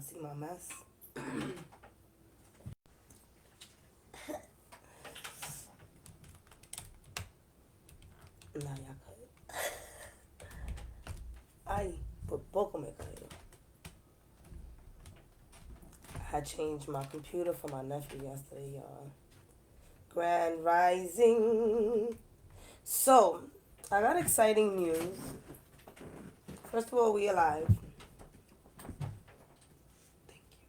see my mess? Nah, y'all could. I put poco me caído. I changed my computer for my nephew yesterday, y'all. Grand Rising. So, I got exciting news. First of all, we alive. Thank you.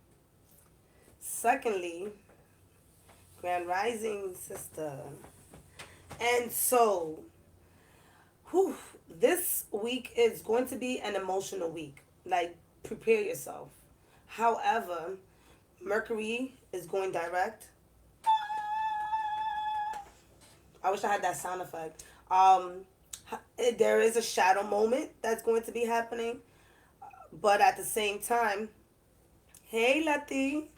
Secondly, Grand Rising, sister. And so, whew, this week is going to be an emotional week. Like, prepare yourself. However, Mercury is going direct. I wish I had that sound effect. There is a shadow moment that's going to be happening, but at the same time, hey Letty.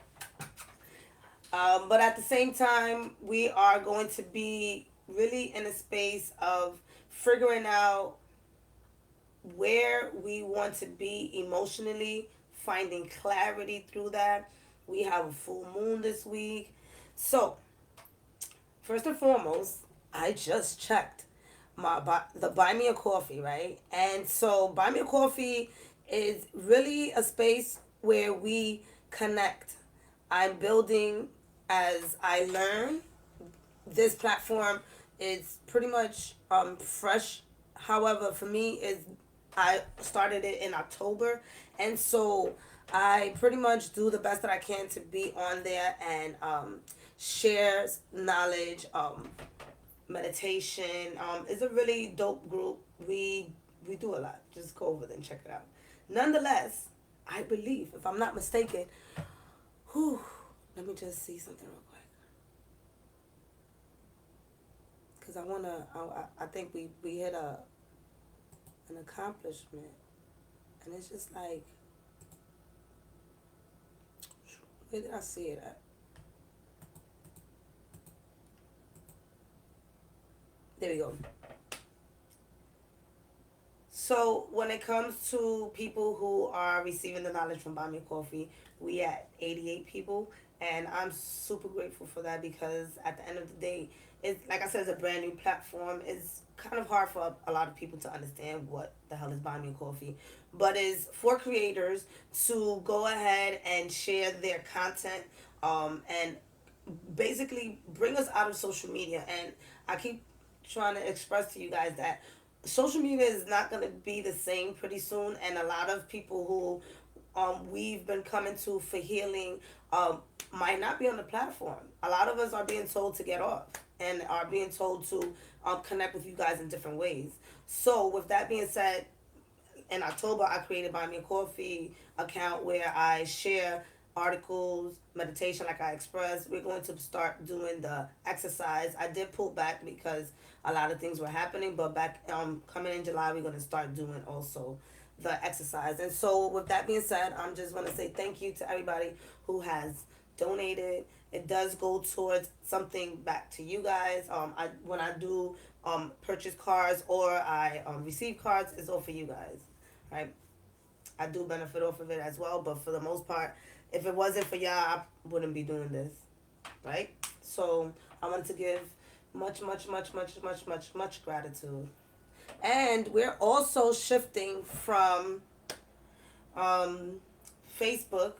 But at the same time, we are going to be really in a space of figuring out where we want to be emotionally, finding clarity through that. We have a full moon this week. So, first and foremost, I just checked the buy me a coffee, right? And so buy me a coffee is really a space where we connect. I'm building as I learn. This platform is pretty much fresh. However, for me, is I started it in October, and so I pretty much do the best that I can to be on there and share knowledge, meditation. It's a really dope group. We do a lot. Just go over there and check it out. Nonetheless, I believe, if I'm not mistaken, whew, let me just see something real quick. Because I think we hit an accomplishment. And it's just like, where did I see it at? There we go. So when it comes to people who are receiving the knowledge from Buy Me Coffee, we at 88 people, and I'm super grateful for that because at the end of the day, it's like I said, it's a brand new platform. It's kind of hard for a lot of people to understand what the hell is Buy Me Coffee, but it's for creators to go ahead and share their content, and basically bring us out of social media. And I keep trying to express to you guys that social media is not going to be the same pretty soon, and a lot of people who we've been coming to for healing might not be on the platform. A lot of us are being told to get off and are being told to connect with you guys in different ways. So with that being said, in October, I created Buy Me a Coffee account where I share articles, meditation, like I expressed. We're going to start doing the exercise. I did pull back because a lot of things were happening, but back coming in July, we're going to start doing also the exercise. And so, with that being said, I'm just going to say thank you to everybody who has donated. It does go towards something back to you guys. When I do purchase cards or I receive cards, it's all for you guys, right? I do benefit off of it as well, but for the most part, if it wasn't for y'all, I wouldn't be doing this, right? So I want to give much, much, much, much, much, much, much gratitude. And we're also shifting from Facebook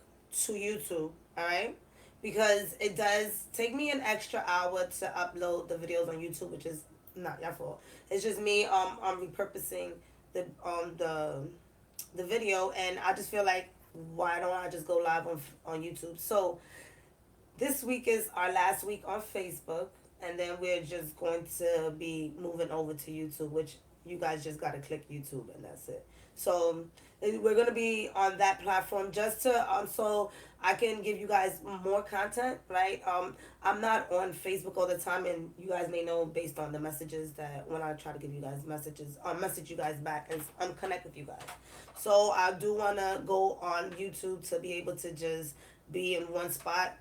to YouTube, all right? Because it does take me an extra hour to upload the videos on YouTube, which is not your fault. It's just me repurposing the the video, and I just feel like, why don't I just go live on YouTube? So this week is our last week on Facebook, and then we're just going to be moving over to YouTube, which you guys just got to click YouTube, and that's it. So we're going to be on that platform just to so I can give you guys more content, right? I'm not on Facebook all the time, and you guys may know based on the messages that when I try to give you guys messages, message you guys back and connect with you guys. So I do want to go on YouTube to be able to just be in one spot.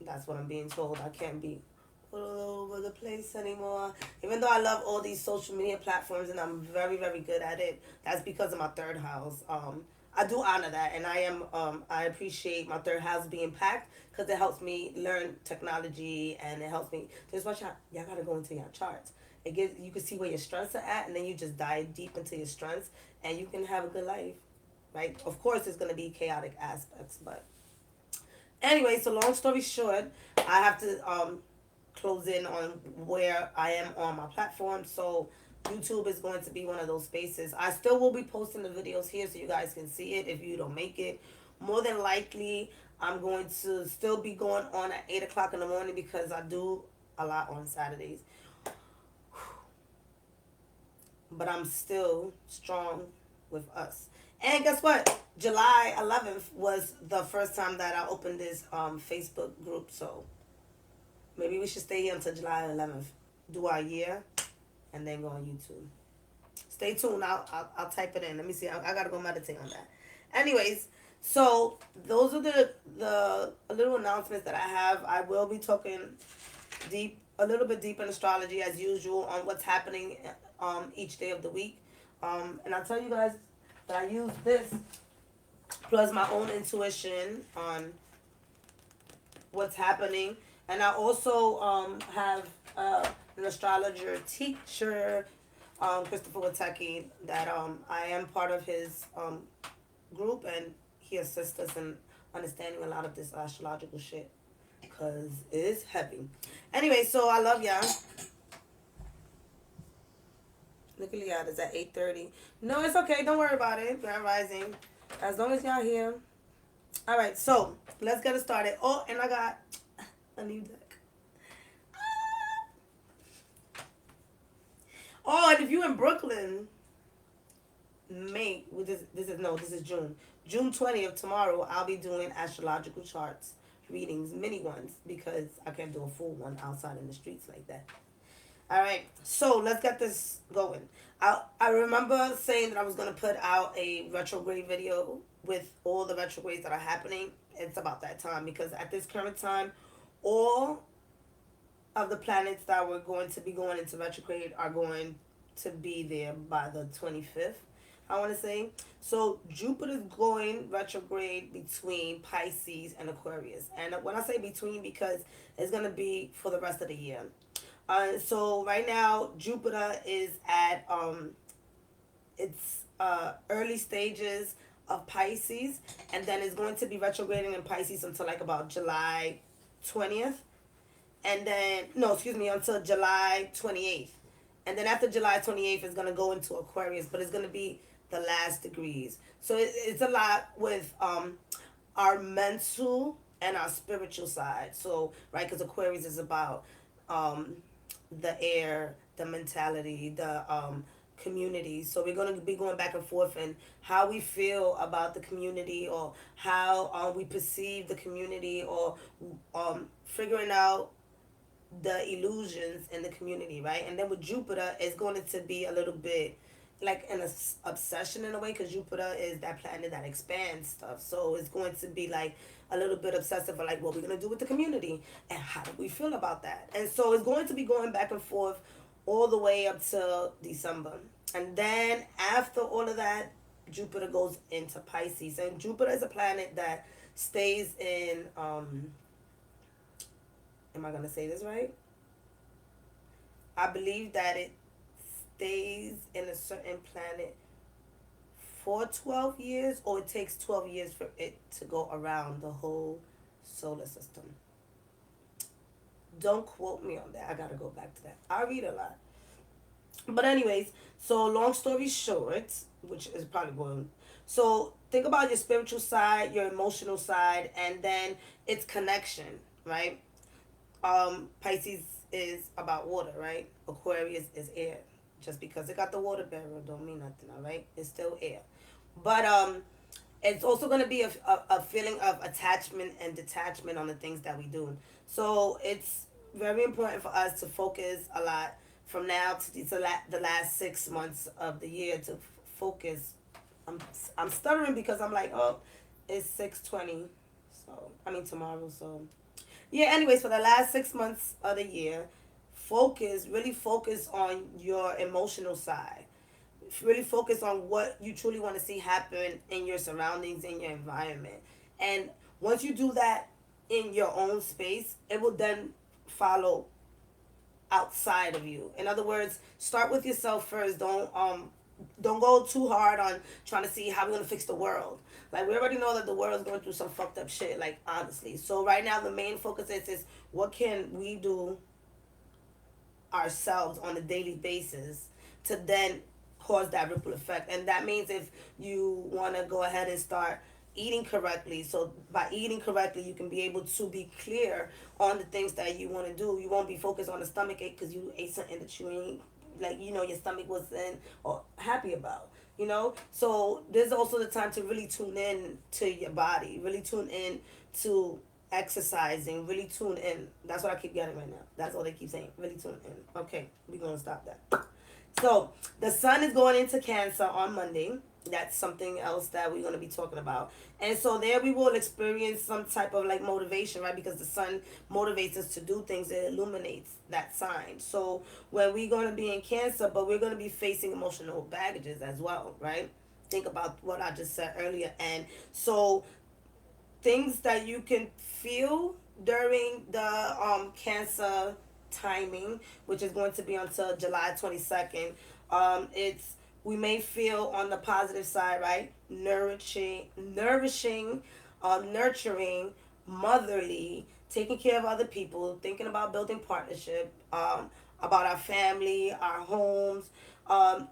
That's what I'm being told. I can't be all over the place anymore. Even though I love all these social media platforms and I'm very, very good at it, that's because of my third house. I do honor that, and I appreciate my third house being packed because it helps me learn technology, and it helps me. Just watch out, y'all gotta go into your charts. It gives you can see where your strengths are at, and then you just dive deep into your strengths, and you can have a good life. Right? Of course, there's gonna be chaotic aspects, but anyway. So long story short, I have to close in on where I am on my platform. So YouTube is going to be one of those spaces. I still will be posting the videos here so you guys can see it if you don't make it. More than likely, I'm going to still be going on at 8 o'clock in the morning because I do a lot on Saturdays. But I'm still strong with us. And guess what? July 11th was the first time that I opened this Facebook group. So maybe we should stay here until July 11th. Do our year and then go on YouTube. Stay tuned. I'll type it in. Let me see. I gotta go meditate on that. Anyways, so those are the little announcements that I have. I will be talking a little bit deep in astrology as usual on what's happening each day of the week. And I'll tell you guys that I use this plus my own intuition on what's happening. And I also have an astrologer teacher, Christopher Watecki, that I am part of his group, and he assists us in understanding a lot of this astrological shit because it's heavy. Anyway, so I love y'all. Look at y'all, it's at 8:30. No, it's okay. Don't worry about it. Grand Rising. As long as y'all here. All right, so let's get it started. Oh, and I got a new deck. Oh, and if you in Brooklyn, this is June. June 20th, tomorrow, I'll be doing astrological charts readings, mini ones, because I can't do a full one outside in the streets like that. All right, so let's get this going. I remember saying that I was going to put out a retrograde video with all the retrogrades that are happening. It's about that time because at this current time, all of the planets that were going to be going into retrograde are going to be there by the 25th, I want to say. So Jupiter's going retrograde between Pisces and Aquarius. And when I say between, because it's going to be for the rest of the year. So right now, Jupiter is at its early stages of Pisces, and then it's going to be retrograding in Pisces until like about July 20th. And then, no, excuse me, until July 28th. And then after July 28th, it's going to go into Aquarius, but it's going to be the last degrees. So it's a lot with our mental and our spiritual side. So, right, because Aquarius is about the air, the mentality, the community. So we're going to be going back and forth in how we feel about the community, or how we perceive the community, or figuring out the illusions in the community, right? And then with Jupiter, it's going to be a little bit like an obsession in a way, because Jupiter is that planet that expands stuff. So it's going to be like a little bit obsessive, like what we're going to do with the community and how do we feel about that. And so it's going to be going back and forth all the way up to December. And then after all of that, Jupiter goes into Pisces. And Jupiter is a planet that stays in, am I going to say this right? I believe that it stays in a certain planet for 12 years, or it takes 12 years for it to go around the whole solar system. Don't quote me on that. I gotta go back to that. I read a lot. But anyways, so long story short, which is probably going. So think about your spiritual side, your emotional side, and then its connection, right? Pisces is about water, right? Aquarius is air. Just because it got the water barrel don't mean nothing, all right? It's still air. But it's also going to be a feeling of attachment and detachment on the things that we do. So it's very important for us to focus a lot from now to the last 6 months of the year, to focus. I'm stuttering because I'm like, oh, it's 6:20. So, I mean tomorrow. So, yeah, anyways, for the last 6 months of the year, really focus on your emotional side. really focus on what you truly want to see happen in your surroundings, in your environment. And once you do that in your own space, it will then follow outside of you. In other words, start with yourself first. Don't go too hard on trying to see how we're gonna fix the world. Like, we already know that the world's going through some fucked up shit, like, honestly. So right now the main focus is what can we do ourselves on a daily basis to then cause that ripple effect. And that means if you want to go ahead and start eating correctly, so by eating correctly you can be able to be clear on the things that you want to do. You won't be focused on the stomach ache because you ate something that you ain't, like, you know, your stomach wasn't or happy about, you know. So there's also the time to really tune in to your body, really tune in to exercising, really tune in. That's what I keep getting right now. That's all they keep saying, really tune in. Okay, we're gonna stop that. So the sun is going into Cancer on Monday. That's something else that we're going to be talking about. And so there we will experience some type of like motivation, right? Because the sun motivates us to do things. It illuminates that sign. So when we're going to be in Cancer, but we're going to be facing emotional baggages as well, right? Think about what I just said earlier. And so things that you can feel during the Cancer timing, which is going to be until July 22nd. It's we may feel on the positive side, right? Nourishing, nurturing, motherly, taking care of other people, thinking about building partnership, about our family, our homes.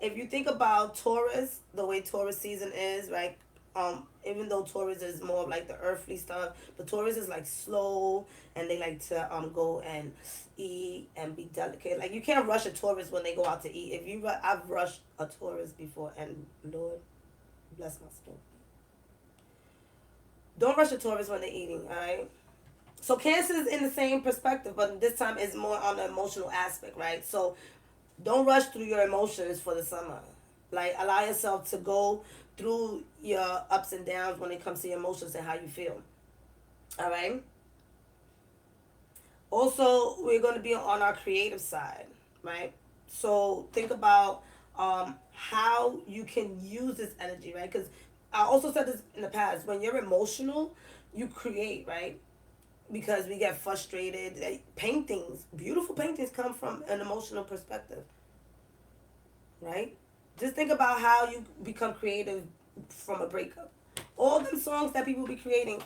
If you think about Taurus, the way Taurus season is, right? Even though Taurus is more of like the earthly stuff, but Taurus is like slow, and they like to go and eat and be delicate. Like, you can't rush a Taurus when they go out to eat. I've rushed a Taurus before, and Lord bless my soul. Don't rush a Taurus when they're eating, all right? So Cancer is in the same perspective, but this time it's more on the emotional aspect, right? So don't rush through your emotions for the summer. Like, allow yourself to go through your ups and downs when it comes to your emotions and how you feel. All right? Also, we're going to be on our creative side, right? So think about how you can use this energy, right? Because I also said this in the past. When you're emotional, you create, right? Because we get frustrated. Paintings, beautiful paintings, come from an emotional perspective, right? Just think about how you become creative from a breakup. All them songs that people be creating,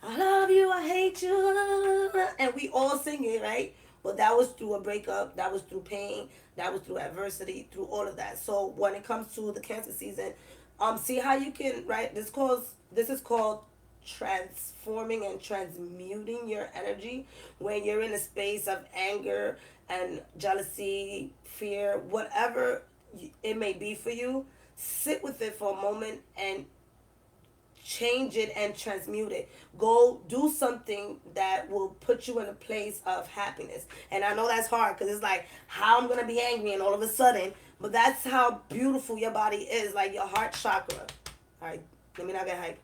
I love you, I hate you, and we all sing it, right? Well, that was through a breakup, that was through pain, that was through adversity, through all of that. So when it comes to the Cancer season, see how you can, right? This is called transforming and transmuting your energy when you're in a space of anger and jealousy, fear, whatever it may be for you. Sit with it for a moment and change it and transmute it. Go do something that will put you in a place of happiness. And I know that's hard because it's like, how I'm gonna be angry and all of a sudden, but that's how beautiful your body is, like your heart chakra. All right, let me not get hyped.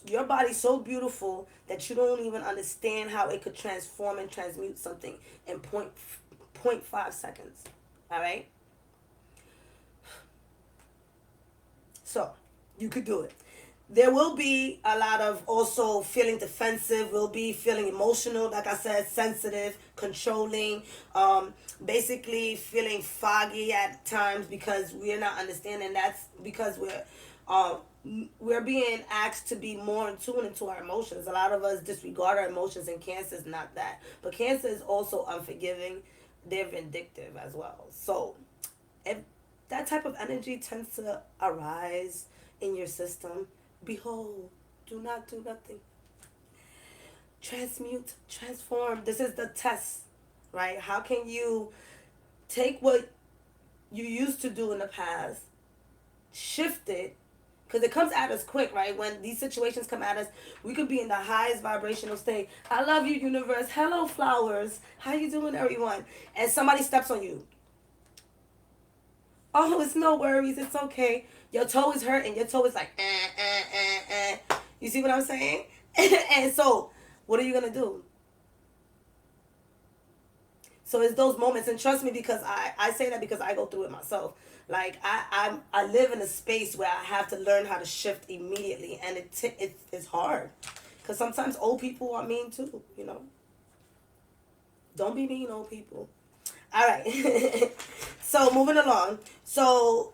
Your body's so beautiful that you don't even understand how it could transform and transmute something in 0.5 seconds. All right. So you could do it. There will be a lot of also feeling defensive. We'll be feeling emotional, like I said, sensitive, controlling, basically feeling foggy at times because we're not understanding. That's because we're being asked to be more in tune into our emotions. A lot of us disregard our emotions, and Cancer is not that. But Cancer is also unforgiving. They're vindictive as well. So if that type of energy tends to arise in your system, behold, do not do nothing. Transmute, transform. This is the test, right? How can you take what you used to do in the past, shift it, because it comes at us quick, right? When these situations come at us, we could be in the highest vibrational state. I love you, universe. Hello, flowers. How you doing, everyone? And somebody steps on you. Oh, it's no worries. It's okay. Your toe is hurting. Your toe is like, You see what I'm saying? And so, what are you going to do? So it's those moments, and trust me, because I say that because I go through it myself. Like I live in a space where I have to learn how to shift immediately, and it's hard, because sometimes old people are mean too. You know, don't be mean, old people. All right. So moving along. So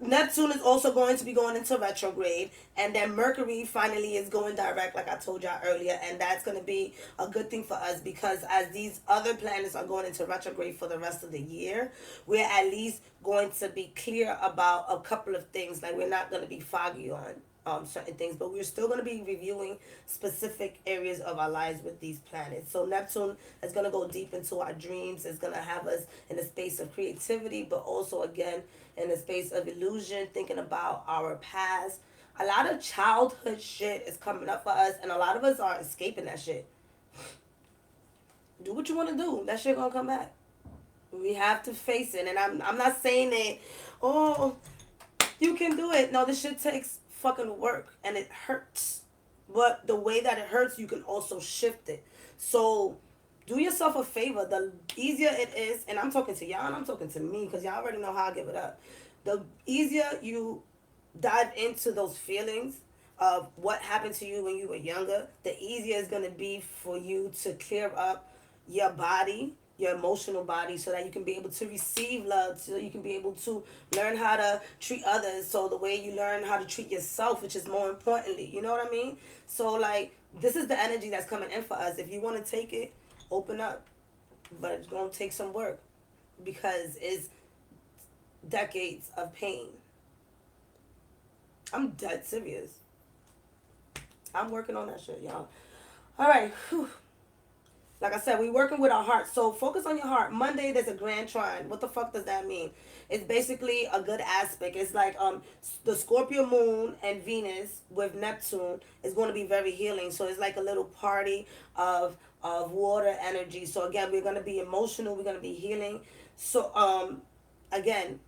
Neptune is also going to be going into retrograde, and then Mercury finally is going direct, like I told y'all earlier, and that's going to be a good thing for us, because as these other planets are going into retrograde for the rest of the year, we're at least going to be clear about a couple of things. Like, we're not going to be foggy on certain things, but we're still going to be reviewing specific areas of our lives with these planets. So Neptune is going to go deep into our dreams. It's going to have us in a space of creativity, but also, again, in a space of illusion, thinking about our past. A lot of childhood shit is coming up for us, and a lot of us are escaping that shit. Do what you want to do. That shit gonna come back. We have to face it, and I'm not saying that, oh, you can do it. No, this shit takes fucking work, and it hurts. But the way that it hurts, you can also shift it. So do yourself a favor. The easier it is, and I'm talking to y'all and I'm talking to me, because y'all already know how I give it up. The easier you dive into those feelings of what happened to you when you were younger, the easier it's going to be for you to clear up your body, your emotional body, so that you can be able to receive love, so you can be able to learn how to treat others, so the way you learn how to treat yourself, which is more importantly, you know what I mean? So, like, this is the energy that's coming in for us. If you want to take it, open up, but it's going to take some work, because it's decades of pain. I'm dead serious. I'm working on that shit, y'all. All right. Whew. Like I said, we working with our heart. So focus on your heart. Monday, there's a grand trine. What the fuck does that mean? It's basically a good aspect. It's like the Scorpio moon and Venus with Neptune is going to be very healing. So it's like a little party of water energy. So again, we're going to be emotional. We're going to be healing. So again,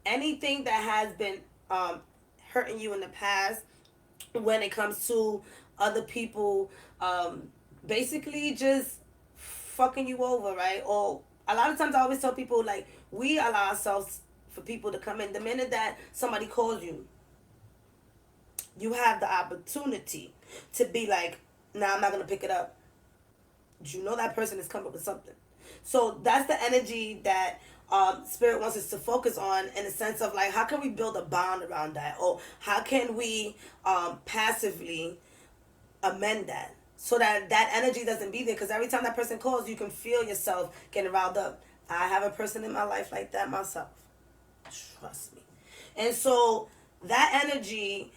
anything that has been hurting you in the past, when it comes to other people, basically just fucking you over, right? Or a lot of times I always tell people, like, we allow ourselves for people to come in. The minute that somebody calls you, you have the opportunity to be like, nah, I'm not going to pick it up. You know that person is coming with something. So that's the energy that Spirit wants us to focus on, in the sense of, like, how can we build a bond around that? Or how can we passively amend that, so that that energy doesn't be there? Because every time that person calls, you can feel yourself getting riled up. I have a person in my life like that myself. Trust me. And so that energy,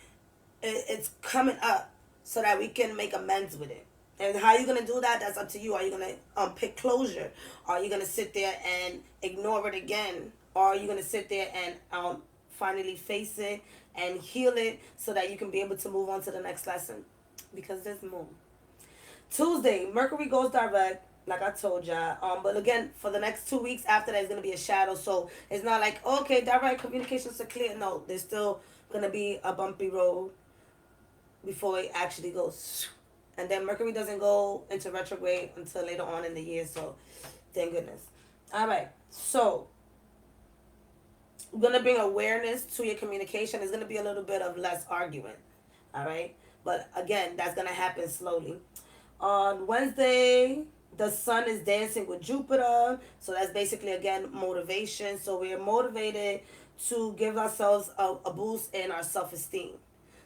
it's coming up so that we can make amends with it. And how you going to do that, that's up to you. Are you going to pick closure? Are you going to sit there and ignore it again? Or are you going to sit there and finally face it and heal it, so that you can be able to move on to the next lesson? Because there's more. Tuesday, Mercury goes direct, like I told y'all. But again, for the next 2 weeks after that, it's going to be a shadow. So it's not like, okay, direct communications are clear. No, there's still going to be a bumpy road before it actually goes. And then Mercury doesn't go into retrograde until later on in the year. So thank goodness. All right. So we're going to bring awareness to your communication. It's going to be a little bit of less arguing. All right. But again, that's going to happen slowly. On Wednesday, the sun is dancing with Jupiter. So that's basically, again, motivation. So we're motivated to give ourselves a boost in our self-esteem.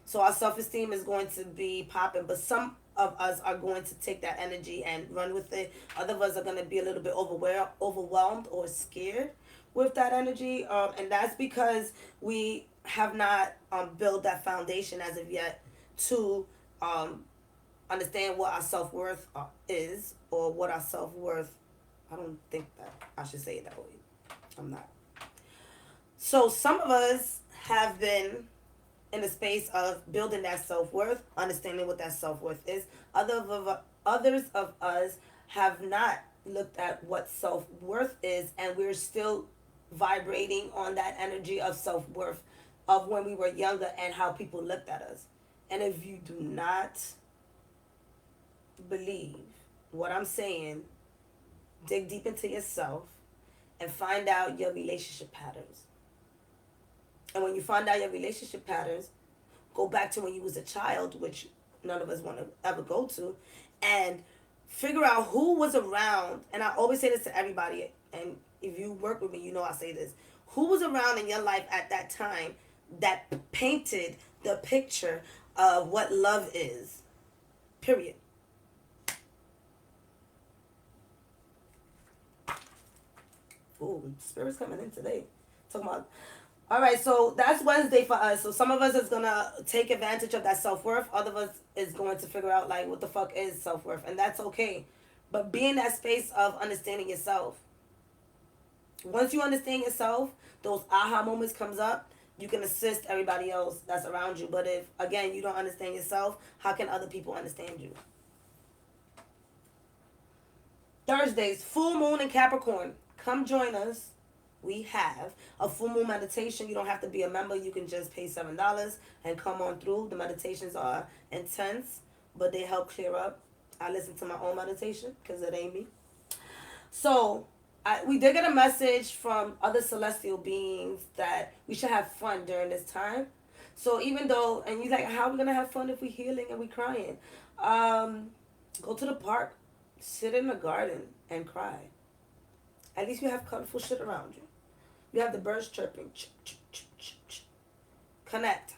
So our self-esteem is going to be popping. But some of us are going to take that energy and run with it. Other of us are going to be a little bit overwhelmed or scared with that energy. And that's because we have not built that foundation as of yet to understand what our self-worth is, or what our self-worth, I don't think that I should say it that way. I'm not. So some of us have been in the space of building that self-worth, understanding what that self-worth is. Others of us have not looked at what self-worth is, and we're still vibrating on that energy of self-worth of when we were younger and how people looked at us. And if you do not believe what I'm saying, dig deep into yourself and find out your relationship patterns. And when you find out your relationship patterns, go back to when you was a child, which none of us want to ever go to, and figure out who was around. And I always say this to everybody, and if you work with me, you know I say this. Who was around in your life at that time that painted the picture of what love is? Period. Ooh, spirit's coming in today. Talking about. All right, so that's Wednesday for us. So some of us is gonna take advantage of that self-worth. Other of us is going to figure out like what the fuck is self-worth, and that's okay. But be in that space of understanding yourself. Once you understand yourself, those aha moments comes up. You can assist everybody else that's around you. But if again you don't understand yourself, how can other people understand you? Thursdays, full moon in Capricorn. Come join us. We have a full moon meditation. You don't have to be a member. You can just pay $7 and come on through. The meditations are intense, but they help clear up. I listen to my own meditation because it ain't me. So we did get a message from other celestial beings that we should have fun during this time. So even though, and you're like, how are we going to have fun if we're healing and we're crying? Go to the park, sit in the garden and cry. At least you have colorful shit around you. You have the birds chirping. Connect.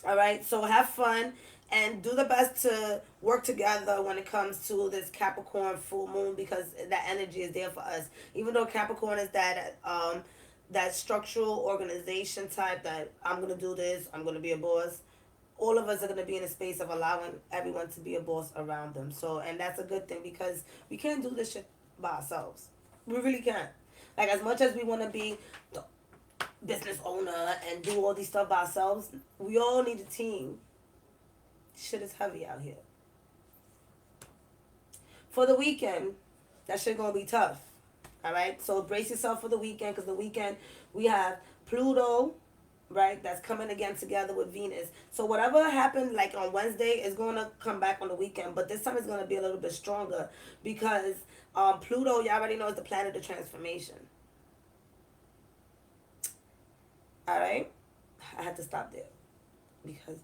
All right? So have fun and do the best to work together when it comes to this Capricorn full moon, because that energy is there for us. Even though Capricorn is that structural organization type that I'm going to do this, I'm going to be a boss. All of us are going to be in a space of allowing everyone to be a boss around them. So, and that's a good thing because we can't do this shit by ourselves. We really can't. Like, as much as we want to be the business owner and do all these stuff by ourselves, we all need a team. Shit is heavy out here. For the weekend, that shit gonna be tough. All right? So brace yourself for the weekend, because the weekend we have Pluto, right? That's coming again together with Venus. So whatever happened like on Wednesday is going to come back on the weekend. But this time it's going to be a little bit stronger because Pluto, you already know, is the planet of transformation. All right? I had to stop there because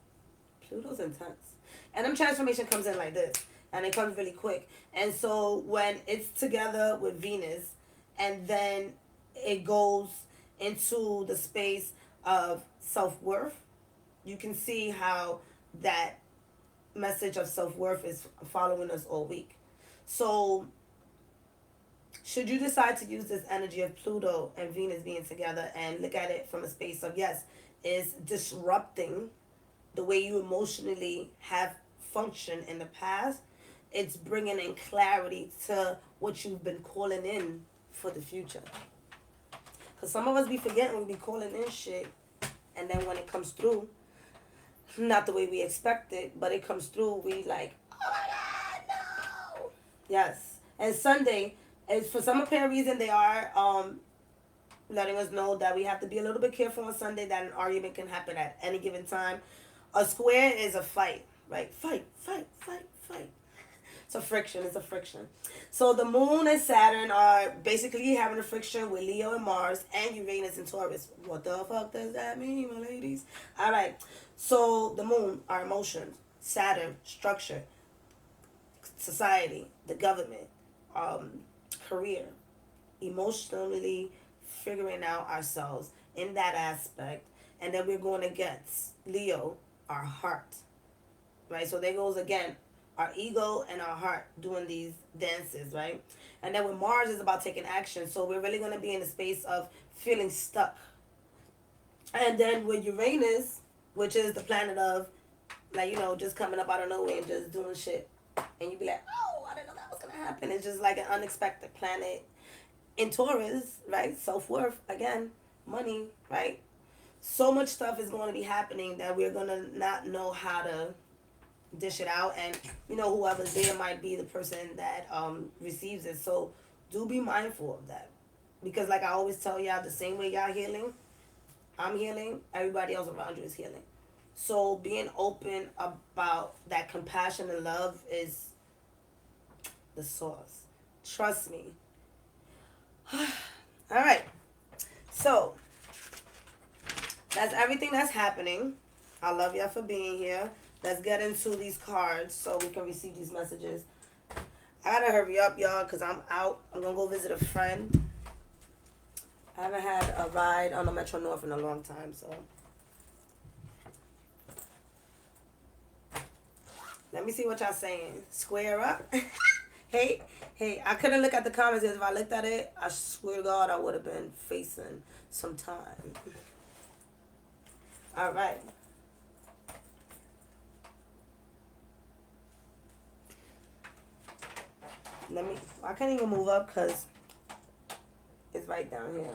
Pluto's intense. And then transformation comes in like this. And it comes really quick. And so when it's together with Venus and then it goes into the space of self-worth, you can see how that message of self-worth is following us all week. So should you decide to use this energy of Pluto and Venus being together and look at it from a space of, yes, is disrupting the way you emotionally have functioned in the past, it's bringing in clarity to what you've been calling in for the future. Because some of us be forgetting, we be calling in shit, and then when it comes through, not the way we expect it, but it comes through, we like, oh my God, no! Yes. And Sunday, is for some apparent reason, they are letting us know that we have to be a little bit careful on Sunday, that an argument can happen at any given time. A square is a fight, right? Fight, fight, fight, fight. It's a friction. So the moon and Saturn are basically having a friction with Leo and Mars and Uranus and Taurus. What the fuck does that mean, my ladies? All right. So the moon, our emotions. Saturn, structure. Society, the government, career. Emotionally figuring out ourselves in that aspect. And then we're going against Leo, our heart. Right? So there goes again our ego and our heart doing these dances, right? And then with Mars is about taking action. So we're really going to be in the space of feeling stuck. And then with Uranus, which is the planet of, like, you know, just coming up out of nowhere and just doing shit. And you be like, oh, I didn't know that was going to happen. It's just like an unexpected planet. In Taurus, right? Self-worth, again, money, right? So much stuff is going to be happening that we're going to not know how to dish it out, and you know, whoever's there might be the person that receives it. So do be mindful of that, because like I always tell y'all, the same way y'all healing, I'm healing, everybody else around you is healing. So being open about that compassion and love is the source. Trust me, All right. So that's everything that's happening. I love y'all for being here. Let's get into these cards so we can receive these messages. I gotta hurry up, y'all, because I'm out. I'm gonna go visit a friend. I haven't had a ride on the Metro North in a long time, so. Let me see what y'all saying. Square up. Hey, I couldn't look at the comments because if I looked at it, I swear to God, I would have been facing some time. All right. I can't even move up because it's right down here.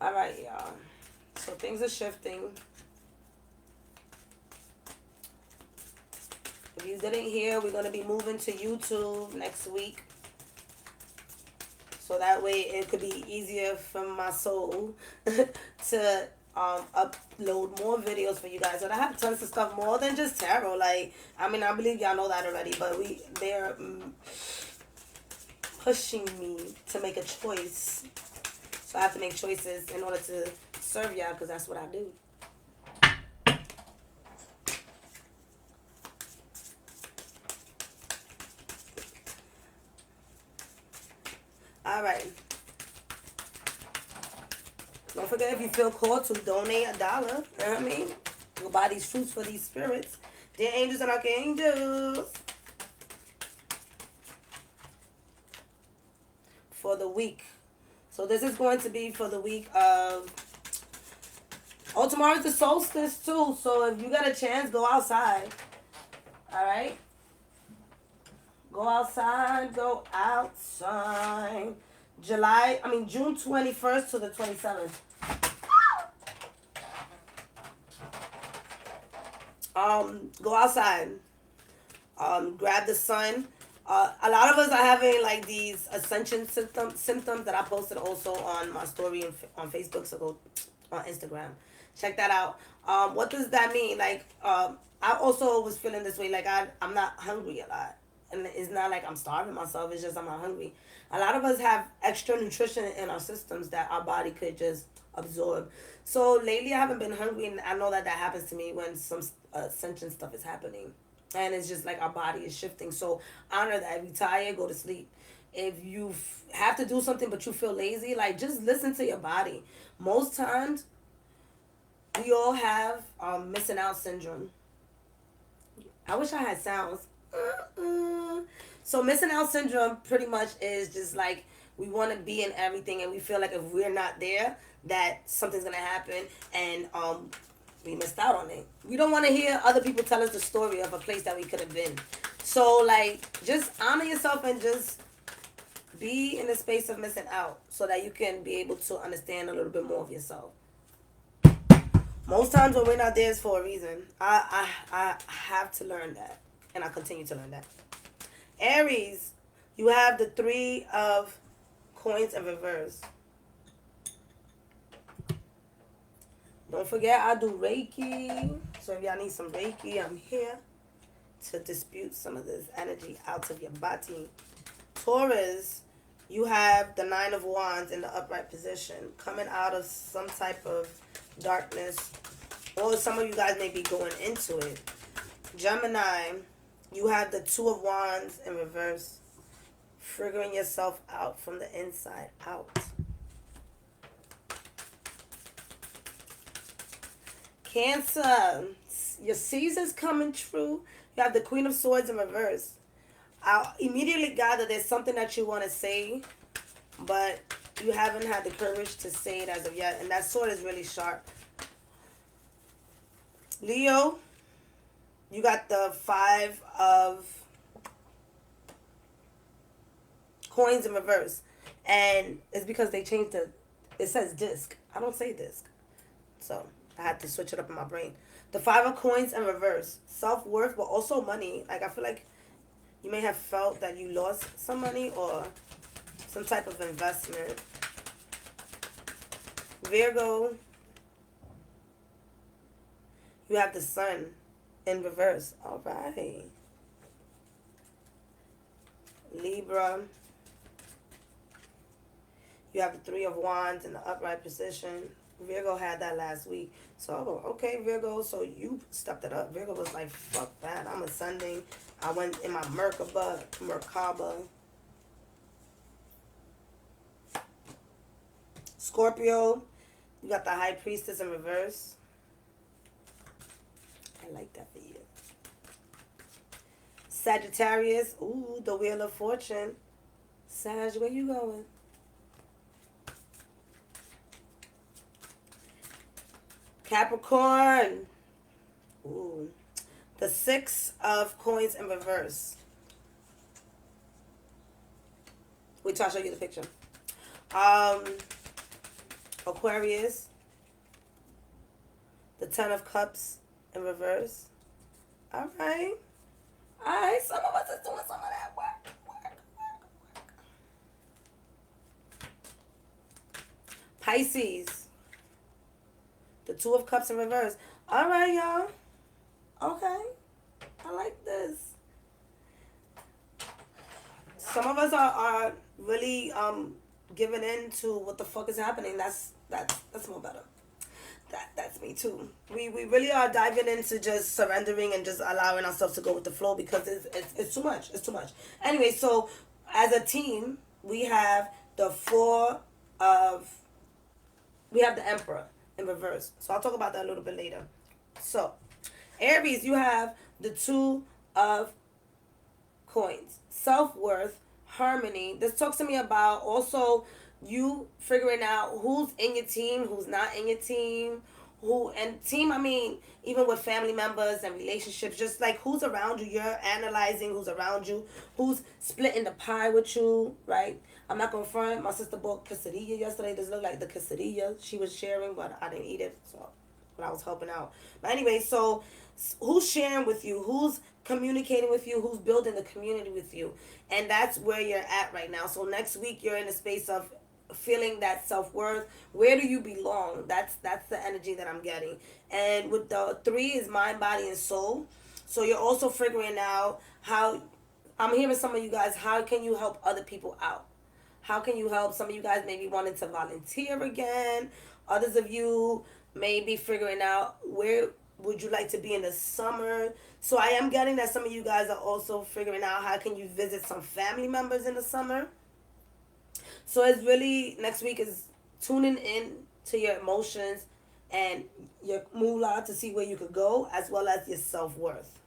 All right, y'all. So things are shifting. If you didn't hear, we're going to be moving to YouTube next week. So that way it could be easier for my soul to upload more videos for you guys. And I have tons of stuff more than just tarot. Like, I mean, I believe y'all know that already, but they're pushing me to make a choice. So I have to make choices in order to serve y'all, because that's what I do. All right. Don't forget, if you feel called to donate $1, you know what I mean? We'll buy these fruits for these spirits. Dear angels and archangels. For the week. So this is going to be for the week of... Oh, tomorrow's the solstice too. So if you got a chance, go outside. All right? Go outside. Go outside. June 21st to the 27th. Go outside. Grab the sun. A lot of us are having like these ascension symptoms that I posted also on my story on Facebook. So go on Instagram. Check that out. What does that mean? Like, I also was feeling this way. Like I'm not hungry a lot. And it's not like I'm starving myself. It's just I'm not hungry. A lot of us have extra nutrition in our systems that our body could just absorb. So lately I haven't been hungry, and I know that happens to me when some ascension stuff is happening. And it's just like our body is shifting. So honor that. If you're tired, go to sleep. If you have to do something but you feel lazy, like just listen to your body. Most times we all have missing out syndrome. I wish I had sounds. So missing out syndrome pretty much is just like we want to be in everything, and we feel like if we're not there, that something's gonna happen, and we missed out on it. We don't want to hear other people tell us the story of a place that we could have been. So like, just honor yourself and just be in the space of missing out, so that you can be able to understand a little bit more of yourself. Most times when we're not there, it's for a reason. I have to learn that, and I continue to learn that. Aries, you have the 3 of coins in reverse. Don't forget, I do Reiki. So if y'all need some Reiki, I'm here to dispute some of this energy out of your body. Taurus, you have the 9 of Wands in the upright position, coming out of some type of darkness, or some of you guys may be going into it. Gemini, you have the 2 of Wands in reverse, figuring yourself out from the inside out. Cancer, your season's coming true. You have the Queen of Swords in reverse. I immediately got that there's something that you want to say, but you haven't had the courage to say it as of yet, and that sword is really sharp. Leo, you got the 5 of coins in reverse, and it's because they changed it says disc. I don't say disc, so I had to switch it up in my brain. The 5 of coins in reverse, self-worth, but also money. Like, I feel like you may have felt that you lost some money or some type of investment. Virgo, you have the sun in reverse. All right. Libra. You have the Three of Wands in the upright position. Virgo had that last week. So I go, okay, Virgo, so you stepped it up. Virgo was like, fuck that. I'm ascending. I went in my Merkaba. Scorpio, you got the High Priestess in reverse. I like that for you. Sagittarius, ooh, the Wheel of Fortune. Sag, where you going? Capricorn. Ooh. The Six of Coins in reverse. Wait till I show you the picture. Aquarius. The Ten of Cups in reverse. Alright. Alright, some of us is doing some of that work. Pisces. The Two of Cups in reverse. All right, y'all. Okay. I like this. Some of us are really giving in to what the fuck is happening. That's more better. That's me too. We really are diving into just surrendering and just allowing ourselves to go with the flow because it's too much. It's too much. Anyway, so as a team, we have the Emperor in reverse. So I'll talk about that a little bit later. So, Aries, you have the Two of Coins. Self-worth, harmony. This talks to me about also you figuring out who's in your team, who's not in your team, I mean, even with family members and relationships, just like who's around you. You're analyzing who's around you, who's splitting the pie with you, right? I'm not gonna front. My sister bought quesadilla yesterday. This looked like the quesadilla she was sharing, but I didn't eat it, so when I was helping out. But anyway, so who's sharing with you? Who's communicating with you? Who's building the community with you? And that's where you're at right now. So next week you're in a space of feeling that self-worth. Where do you belong? That's the energy that I'm getting. And with the 3 is mind, body, and soul. So you're also figuring out how, I'm hearing some of you guys, how can you help other people out? How can you help? Some of you guys may be wanting to volunteer again. Others of you may be figuring out where would you like to be in the summer. So I am getting that some of you guys are also figuring out how can you visit some family members in the summer. So it's really, next week is tuning in to your emotions and your moolah to see where you could go, as well as your self-worth.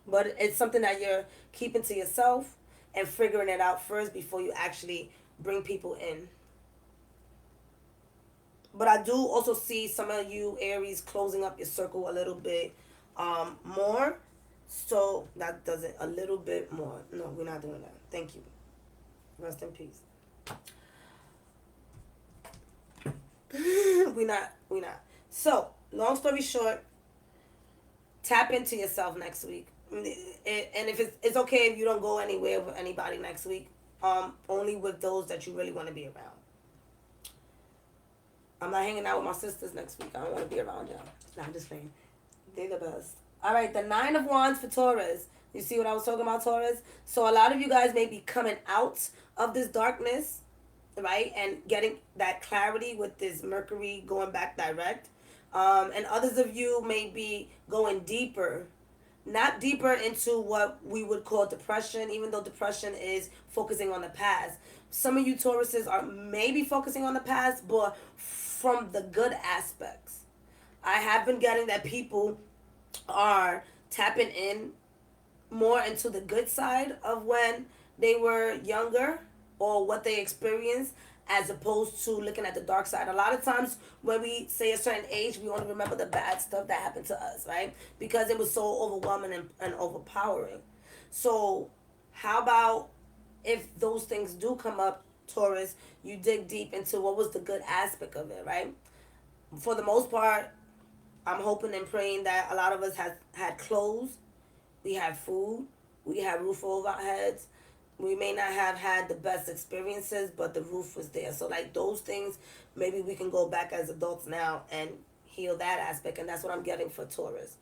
But it's something that you're keeping to yourself and figuring it out first before you actually bring people in. But I do also see some of you Aries closing up your circle a little bit more. So that does it a little bit more. No, we're not doing that. Thank you. Rest in peace. we not. So, long story short, tap into yourself next week. And if it's okay if you don't go anywhere with anybody next week, only with those that you really want to be around. I'm not hanging out with my sisters next week. I don't want to be around y'all. No, I'm just saying. They're the best. All right, the 9 of Wands for Taurus. You see what I was talking about, Taurus? So a lot of you guys may be coming out of this darkness, right? And getting that clarity with this Mercury going back direct. And others of you may be going deeper. Not deeper into what we would call depression, even though depression is focusing on the past. Some of you Tauruses are maybe focusing on the past, but from the good aspects. I have been getting that people are tapping in more into the good side of when they were younger or what they experienced, as opposed to looking at the dark side. A lot of times when we say a certain age, we only remember the bad stuff that happened to us, right? Because it was so overwhelming and overpowering. So how about if those things do come up, Taurus, you dig deep into what was the good aspect of it, right? For the most part, I'm hoping and praying that a lot of us had clothes, we had food, we had roof over our heads. We may not have had the best experiences, but the roof was there. So like those things, maybe we can go back as adults now and heal that aspect. And that's what I'm getting for Taurus.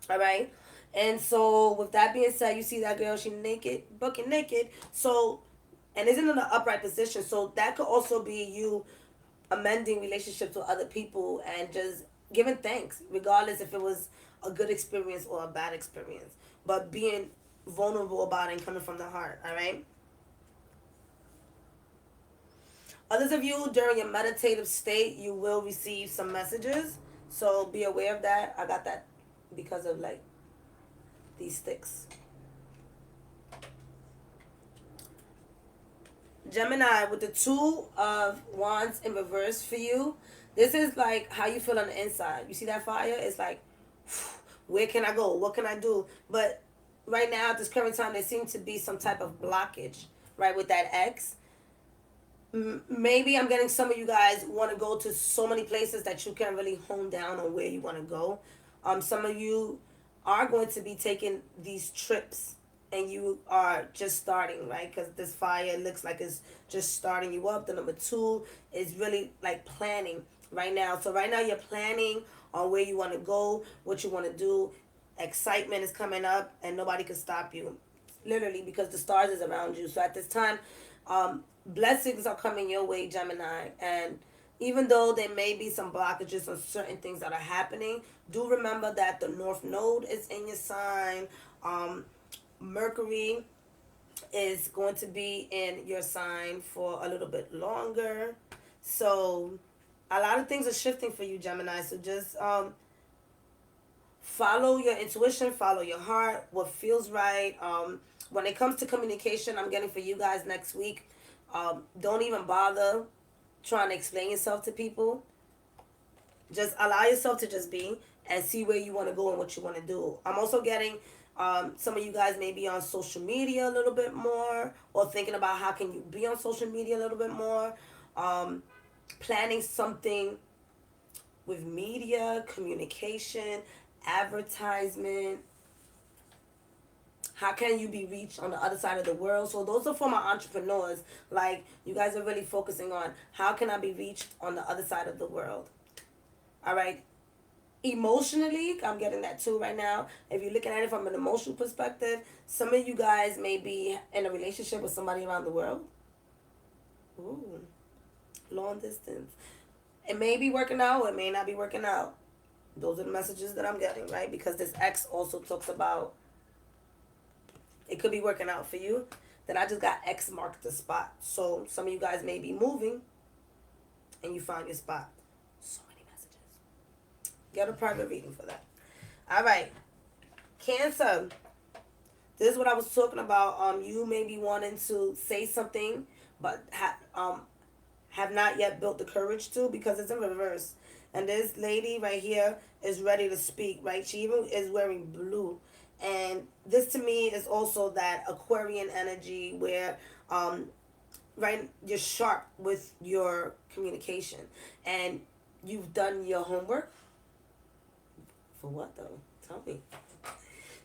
All right. And so, with that being said, you see that girl, she naked, bucket naked. So, and isn't in an upright position. So, that could also be you amending relationships with other people and just giving thanks, regardless if it was a good experience or a bad experience. But being vulnerable about it and coming from the heart. All right. Others of you, during your meditative state, you will receive some messages. So, be aware of that. I got that because of like these sticks. Gemini, with the Two of Wands in reverse for you, this is like how you feel on the inside. You see that fire? It's like, where can I go? What can I do? But right now, at this current time, there seems to be some type of blockage, right, with that X. Maybe I'm getting some of you guys want to go to so many places that you can't really hone down on where you want to go. Some of you are going to be taking these trips and you are just starting, right? Because this fire looks like it's just starting you up. The number two is really like planning right now. So right now you're planning on where you want to go, what you want to do. Excitement is coming up and nobody can stop you, literally, because the stars is around you. So at this time, blessings are coming your way, Gemini. And even though there may be some blockages on certain things that are happening, do remember that the North Node is in your sign. Mercury is going to be in your sign for a little bit longer. So a lot of things are shifting for you, Gemini. So just follow your intuition, follow your heart, what feels right. When it comes to communication, I'm getting for you guys next week. Don't even bother trying to explain yourself to people. Just allow yourself to just be and see where you want to go and what you want to do. I'm also getting some of you guys may be on social media a little bit more, or thinking about how can you be on social media a little bit more. Planning something with media, communication, advertisement. How can you be reached on the other side of the world? So those are for my entrepreneurs. Like, you guys are really focusing on how can I be reached on the other side of the world. All right. Emotionally, I'm getting that too right now. If you're looking at it from an emotional perspective, some of you guys may be in a relationship with somebody around the world. Ooh, long distance. It may be working out, or it may not be working out. Those are the messages that I'm getting, right? Because this X also talks about it could be working out for you. Then I just got X marked the spot. So some of you guys may be moving and you find your spot. So many messages. Get a private reading for that. All right. Cancer. This is what I was talking about. You may be wanting to say something, but have not yet built the courage to, because it's in reverse. And this lady right here is ready to speak, right? She even is wearing blue. And this to me is also that Aquarian energy where, right, you're sharp with your communication. And you've done your homework. For what though? Tell me.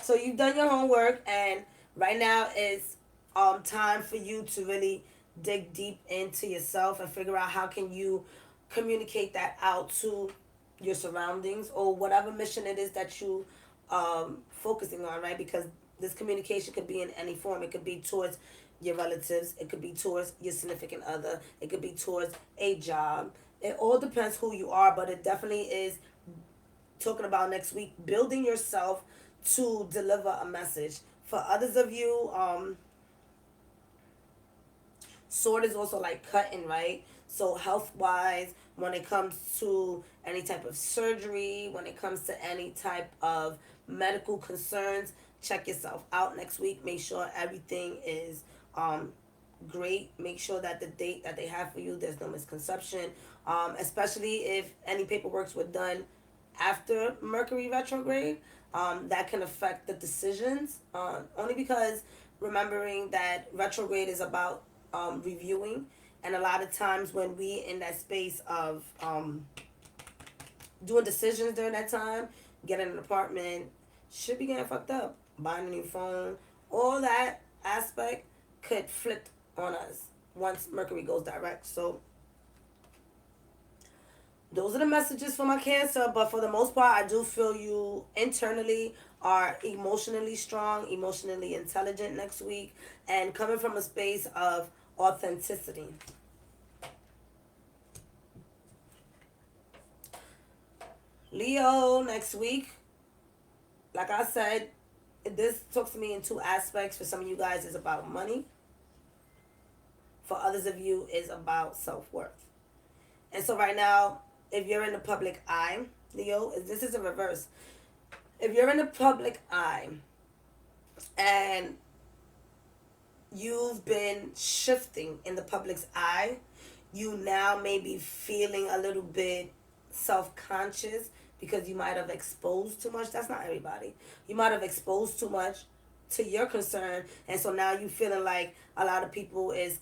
So you've done your homework, and right now is time for you to really dig deep into yourself and figure out how can you communicate that out to your surroundings, or whatever mission it is that you focusing on, right? Because this communication could be in any form. It could be towards your relatives, it could be towards your significant other, it could be towards a job. It all depends who you are, but it definitely is talking about next week building yourself to deliver a message. For others of you, sword is also like cutting, right? So health wise, when it comes to any type of surgery, when it comes to any type of medical concerns, check yourself out next week. Make sure everything is great. Make sure that the date that they have for you, there's no misconception. Especially if any paperwork were done after Mercury retrograde, that can affect the decisions. Only because remembering that retrograde is about reviewing, and a lot of times when we in that space of doing decisions during that time, getting an apartment, should be getting fucked up, buying a new phone, all that aspect could flip on us once Mercury goes direct. So Those are the messages for my Cancer, but for the most part, I do feel you internally are emotionally strong, emotionally intelligent next week, and coming from a space of authenticity. Leo, next week, like I said, this talks to me in two aspects. For some of you guys, is about money. For others of you, is about self-worth. And so right now, if you're in the public eye, Leo, this is a reverse. If you're in the public eye and you've been shifting in the public's eye, you now may be feeling a little bit self-conscious because you might have exposed too much. That's not everybody. You might have exposed too much to your concern, and so now you feeling like a lot of people is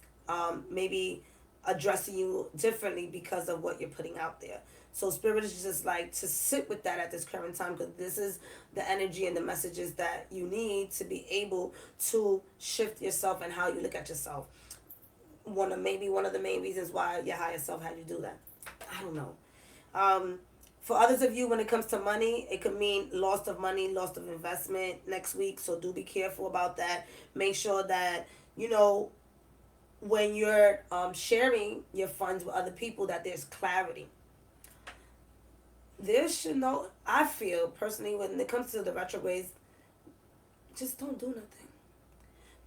maybe addressing you differently because of what you're putting out there. So spirit is just like to sit with that at this current time, because this is the energy and the messages that you need to be able to shift yourself and how you look at yourself. Maybe one of the main reasons why your higher self had you do that. I don't know. For others of you, when it comes to money, it could mean loss of money, loss of investment next week. So do be careful about that. Make sure that, when you're sharing your funds with other people, that there's clarity. I feel personally, when it comes to the retrogrades, just don't do nothing.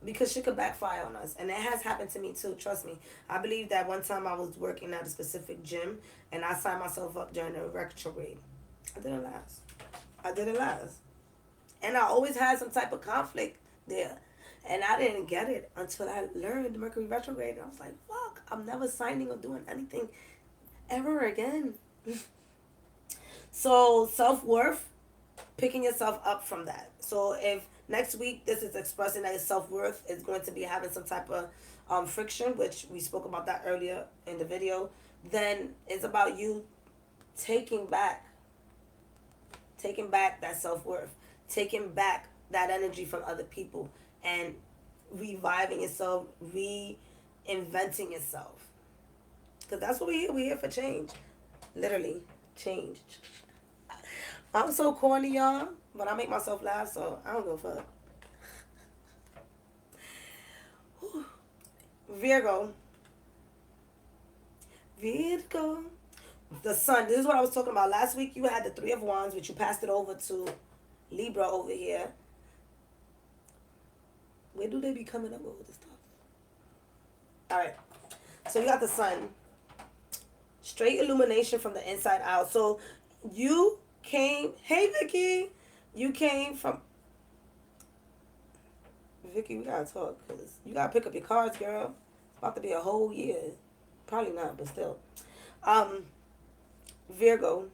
Because shit could backfire on us. And it has happened to me too, trust me. I believe that one time I was working at a specific gym and I signed myself up during a retrograde. I didn't last. And I always had some type of conflict there. And I didn't get it until I learned Mercury retrograde. And I was like, fuck, I'm never signing or doing anything ever again. So self-worth, picking yourself up from that. So if next week this is expressing that your self-worth is going to be having some type of friction, which we spoke about that earlier in the video, then it's about you taking back that self-worth, taking back that energy from other people, and reviving yourself, reinventing yourself. Because that's what we're here. We're here for change. Literally, change. I'm so corny, y'all, but I make myself laugh, so I don't give a fuck. Virgo. The sun. This is what I was talking about. Last week you had the Three of Wands, which you passed it over to Libra over here. Where do they be coming up with this stuff? Alright. So you got the sun. Straight illumination from the inside out. So you came... Hey, Vicky! You came from... Vicky, we gotta talk, because you gotta pick up your cards, girl. It's about to be a whole year. Probably not, but still. Virgo,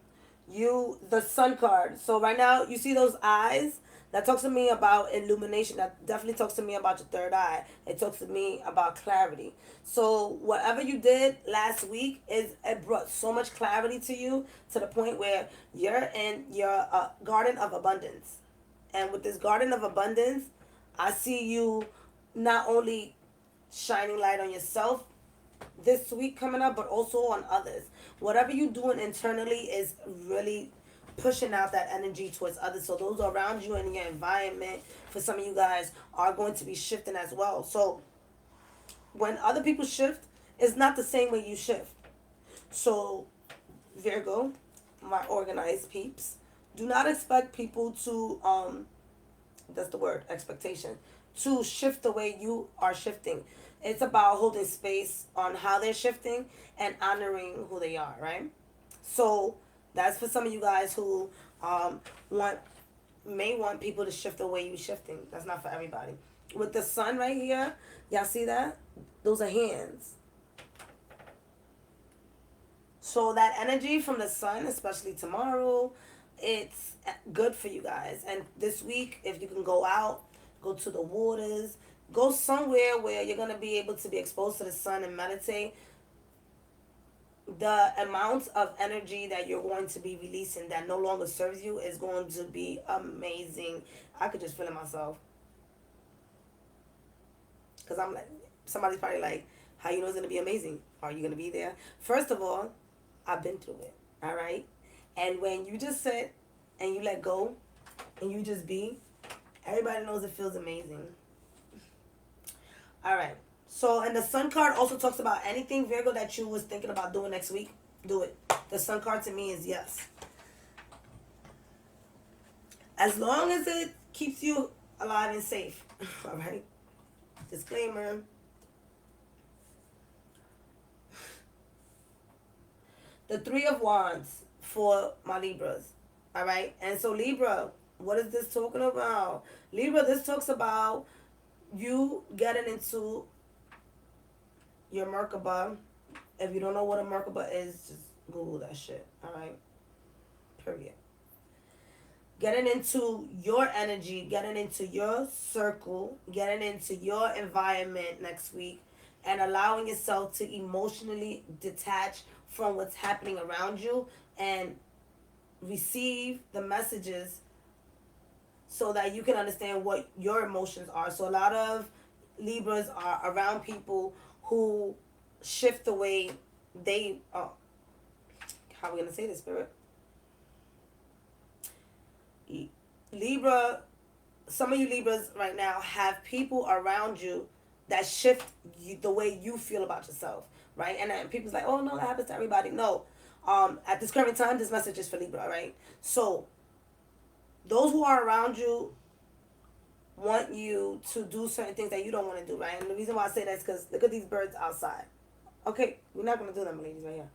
the sun card. So right now, you see those eyes? That talks to me about illumination. That definitely talks to me about your third eye. It talks to me about clarity. So whatever you did last week, it brought so much clarity to you, to the point where you're in your garden of abundance. And with this garden of abundance, I see you not only shining light on yourself this week coming up, but also on others. Whatever you're doing internally is really pushing out that energy towards others. So those around you and your environment, for some of you guys, are going to be shifting as well. So when other people shift, it's not the same way you shift. So Virgo, my organized peeps, do not expect people to that's the word, expectation, to shift the way you are shifting. It's about holding space on how they're shifting and honoring who they are, right? So that's for some of you guys who may want people to shift the way you're shifting. That's not for everybody. With the sun right here, y'all see that? Those are hands. So that energy from the sun, especially tomorrow, it's good for you guys. And this week, if you can go out, go to the waters, go somewhere where you're going to be able to be exposed to the sun and meditate, the amount of energy that you're going to be releasing that no longer serves you is going to be amazing. I could just feel it myself. Because I'm like, somebody's probably like, how you know it's going to be amazing? Are you going to be there? First of all, I've been through it. All right? And when you just sit and you let go and you just be, everybody knows it feels amazing. All right. So, and the Sun card also talks about anything, Virgo, that you was thinking about doing next week, do it. The Sun card to me is yes. As long as it keeps you alive and safe. All right? Disclaimer. The Three of Wands for my Libras. All right? And so, Libra, what is this talking about? Libra, this talks about you getting into your Merkaba. If you don't know what a Merkaba is, just Google that shit. All right? Period. Getting into your energy, getting into your circle, getting into your environment next week, and allowing yourself to emotionally detach from what's happening around you and receive the messages so that you can understand what your emotions are. So a lot of Libras are around people who shift the way they how are we going to say this, Spirit? Libra, some of you Libras right now have people around you that shift the way you feel about yourself, right? And then people's like, oh no, that happens to everybody. No, at this current time, this message is for Libra, right? So those who are around you want you to do certain things that you don't want to do, right? And the reason why I say that is because look at these birds outside. Okay, we're not going to do them, ladies, right here.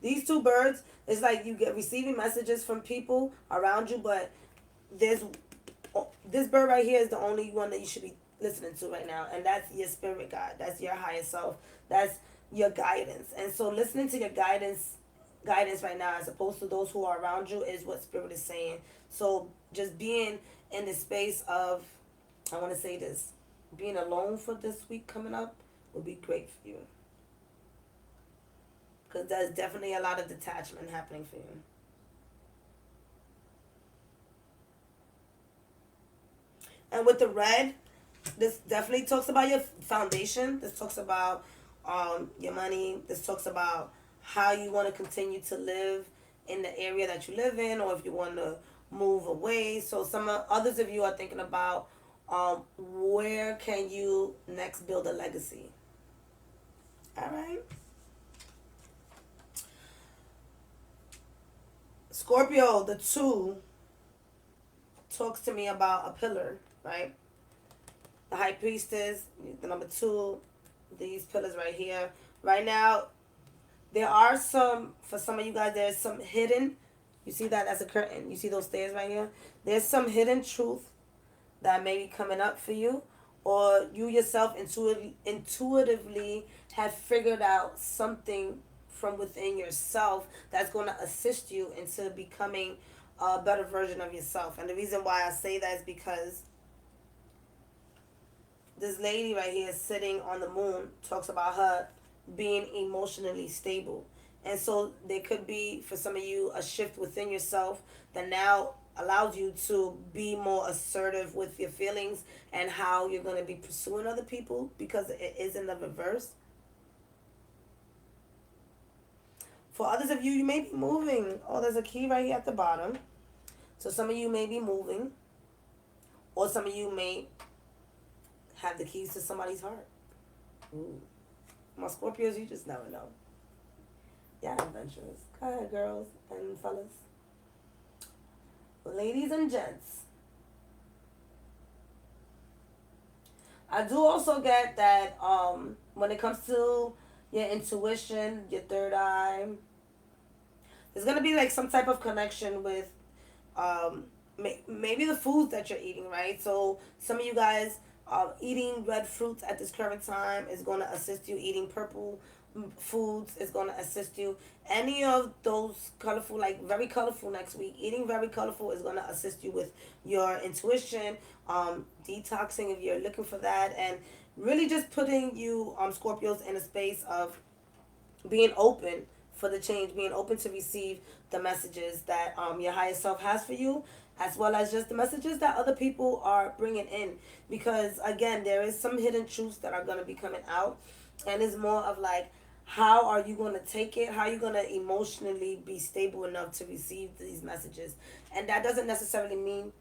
These two birds, it's like you get receiving messages from people around you, but there's this bird right here is the only one that you should be listening to right now, and that's your spirit guide. That's your higher self. That's your guidance. And so listening to your guidance right now as opposed to those who are around you is what spirit is saying. So just being in the space of, I want to say this, being alone for this week coming up would be great for you. Because there's definitely a lot of detachment happening for you. And with the red, this definitely talks about your foundation. This talks about your money. This talks about how you want to continue to live in the area that you live in, or if you want to move away. So others of you are thinking about where can you next build a legacy. All right. Scorpio, the 2 talks to me about a pillar, right? The High Priestess, the number 2, these pillars right here. Right now, there are for some of you guys, there's some hidden, you see that as a curtain, you see those stairs right here? There's some hidden truth that may be coming up for you, or you yourself intuitively have figured out something from within yourself that's going to assist you into becoming a better version of yourself. And the reason why I say that is because this lady right here sitting on the moon talks about her being emotionally stable. And so there could be, for some of you, a shift within yourself that now allows you to be more assertive with your feelings and how you're going to be pursuing other people, because it is in the reverse. For others of you, you may be moving. Oh, there's a key right here at the bottom. So some of you may be moving, or some of you may have the keys to somebody's heart. Ooh. My Scorpios, you just never know. Yeah, adventurous. Go ahead, girls and fellas. Ladies and gents. I do also get that when it comes to your intuition, your third eye, there's going to be like some type of connection with maybe the foods that you're eating, right? So some of you guys eating red fruits at this current time is going to assist you. Eating purple foods is going to assist you. Any of those colorful, like very colorful next week, eating very colorful is going to assist you with your intuition, detoxing if you're looking for that, and really just putting you Scorpios in a space of being open for the change, being open to receive the messages that your higher self has for you, as well as just the messages that other people are bringing in. Because again, there is some hidden truths that are going to be coming out, and it's more of like How are you going to take it? How are you going to emotionally be stable enough to receive these messages? And that doesn't necessarily mean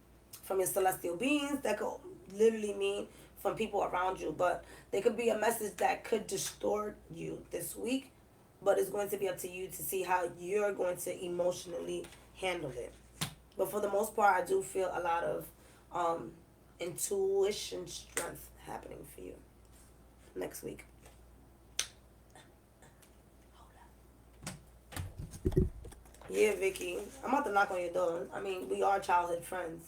from your celestial beings. That could literally mean from people around you. But there could be a message that could distort you this week. But it's going to be up to you to see how you're going to emotionally handle it. But for the most part, I do feel a lot of intuition strength happening for you next week. Yeah, Vicky. I'm about to knock on your door. I mean, we are childhood friends.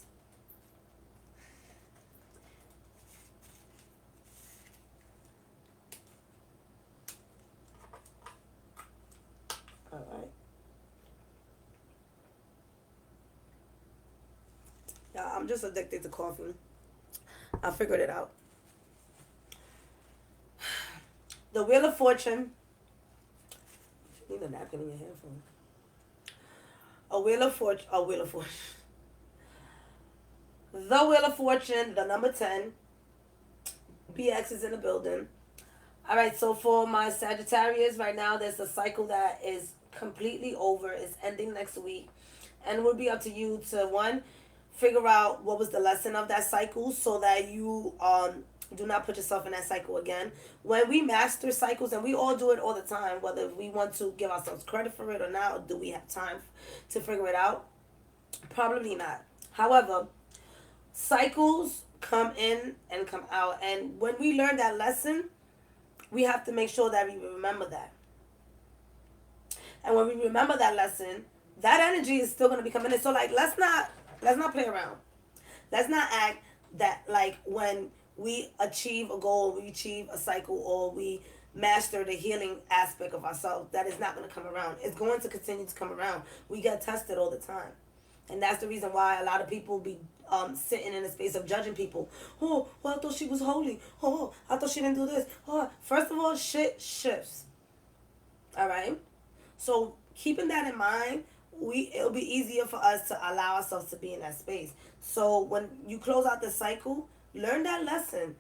All right. Yeah, I'm just addicted to coffee. I figured it out. The Wheel of Fortune. You need a napkin in your headphone. A Wheel of Fortune. A Wheel of Fortune. The Wheel of Fortune, the number 10. BX is in the building. All right, so for my Sagittarius, right now there's a cycle that is completely over. It's ending next week. And it will be up to you to, one, figure out what was the lesson of that cycle so that you do not put yourself in that cycle again. When we master cycles, and we all do it all the time, whether we want to give ourselves credit for it or not, or do we have time to figure it out? Probably not. However, cycles come in and come out. And when we learn that lesson, we have to make sure that we remember that. And when we remember that lesson, that energy is still going to be coming in. So like, let's not play around. Let's not act that like when we achieve a goal, we achieve a cycle, or we master the healing aspect of ourselves, that is not going to come around. It's going to continue to come around. We get tested all the time. And that's the reason why a lot of people be sitting in a space of judging people. Oh, well, I thought she was holy. Oh, I thought she didn't do this. Oh, first of all, shit shifts. All right? So keeping that in mind, it'll be easier for us to allow ourselves to be in that space. So when you close out the cycle, learn that lesson.